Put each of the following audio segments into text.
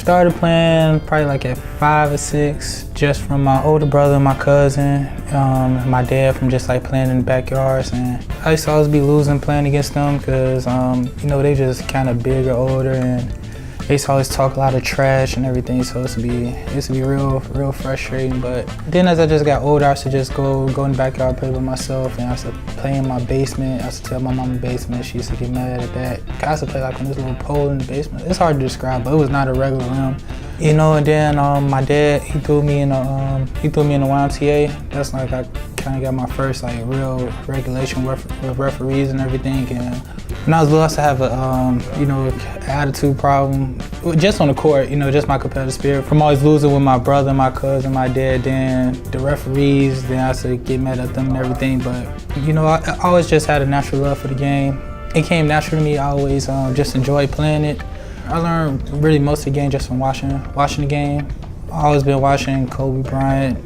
Started playing probably like at 5 or 6, just from my older brother, my cousin, my dad, from just like playing in the backyards. And I used to always be losing playing against them because, you know, they just kind of bigger, older, and they used to always talk a lot of trash and everything, so it used to be real frustrating. But then as I just got older, I used to just go in the backyard, play with myself, and I used to play in my basement. I used to tell my mom in the basement. She used to get mad at that. I used to play like on this little pole in the basement. It's hard to describe, but it was not a regular rim. You know, and then my dad, he threw me in the YMCA. That's like I kind of got my first like real regulation with referees and everything. And when I was little, I used to have a you know, attitude problem, just on the court. You know, just my competitive spirit. From always losing with my brother, my cousin, my dad, then the referees. Then I used to get mad at them and everything. But you know, I always just had a natural love for the game. It came natural to me. I always just enjoyed playing it. I learned really most of the game just from watching the game. I've always been watching Kobe Bryant,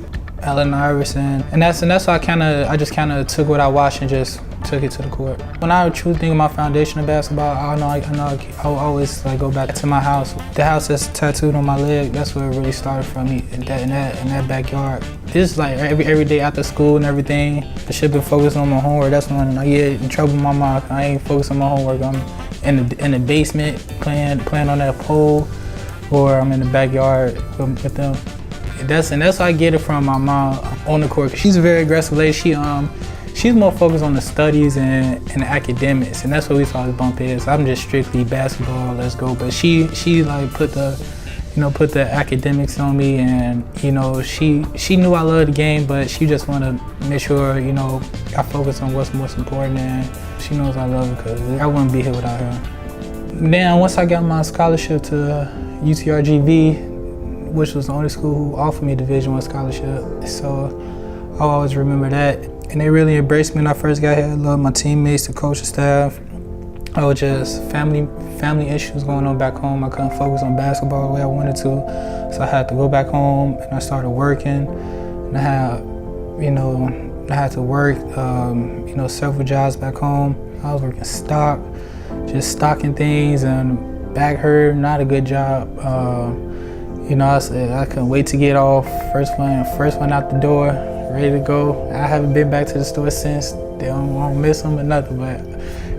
Allen Iverson, and that's why I just kind of took what I watched and just took it to the court. When I truly think of my foundation of basketball, I always like go back to my house. The house that's tattooed on my leg, that's where it really started from me, in that backyard. This is like every day after school and everything. I should have been focused on my homework. That's when I get in trouble with my mom. I ain't focused on my homework. I'm in the basement playing on that pole, or I'm in the backyard with them. And that's why I get it from my mom on the court. She's a very aggressive lady. She's more focused on the studies and the academics, and that's what we saw always bump heads. I'm just strictly basketball, let's go. But she like put the academics on me, and you know, she knew I loved the game, but she just wanted to make sure, you know, I focus on what's most important, and she knows I love her because I wouldn't be here without her. Then once I got my scholarship to UTRGV, which was the only school who offered me a Division I scholarship, so I'll always remember that. And they really embraced me when I first got here. I loved my teammates, the coaching staff. I was just family issues going on back home. I couldn't focus on basketball the way I wanted to, so I had to go back home, and I started working. And I had to work, you know, several jobs back home. I was working stock, just stocking things, and back hurt, not a good job. You know, I couldn't wait to get off. First one out the door, ready to go. I haven't been back to the store since. They don't want to miss them or nothing, but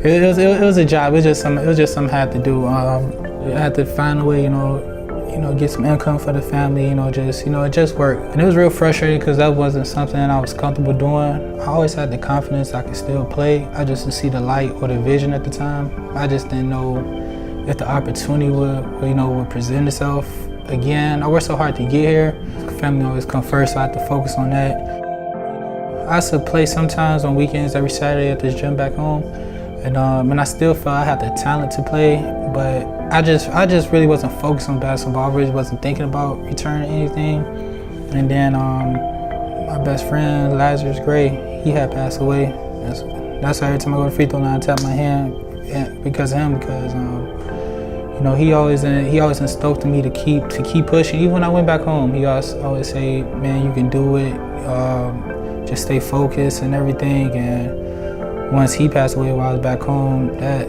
it was a job. It was just something I had to do. I had to find a way, you know, get some income for the family. It just worked. And it was real frustrating because that wasn't something I was comfortable doing. I always had the confidence I could still play. I just didn't see the light or the vision at the time. I just didn't know if the opportunity would present itself again. I worked so hard to get here. Family always come first, so I had to focus on that. I used to play sometimes on weekends, every Saturday at this gym back home. And I still felt I had the talent to play, but I just really wasn't focused on basketball. I really wasn't thinking about returning anything. And then my best friend, Lazarus Gray, he had passed away. That's why every time I go to the free throw line, I tap my hand because of him, because you know, he always instilled in me to keep pushing. Even when I went back home, he always say, man, you can do it. Just stay focused and everything. And once he passed away while I was back home, that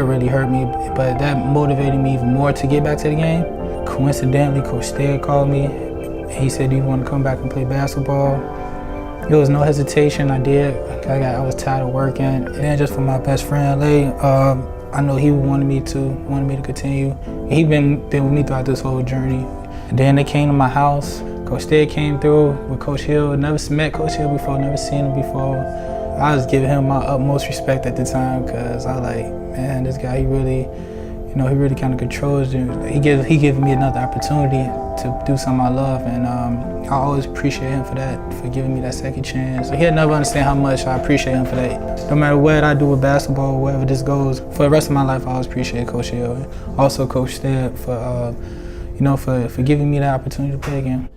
really hurt me, but that motivated me even more to get back to the game. Coincidentally, Coach Stead called me. He said, do you want to come back and play basketball? There was no hesitation. I did. I was tired of working. And then just for my best friend, Lay, I know he wanted me to continue. He been with me throughout this whole journey. And then they came to my house. Coach Stead came through with Coach Hill. Never met Coach Hill before, never seen him before. I was giving him my utmost respect at the time, because I like, man, this guy, he really kind of controls you. He gave me another opportunity to do something I love, and I always appreciate him for that, for giving me that second chance. He'll never understand how much I appreciate him for that. No matter what I do with basketball, wherever this goes, for the rest of my life, I always appreciate Coach Hill. Also Coach Stead for giving me that opportunity to play again.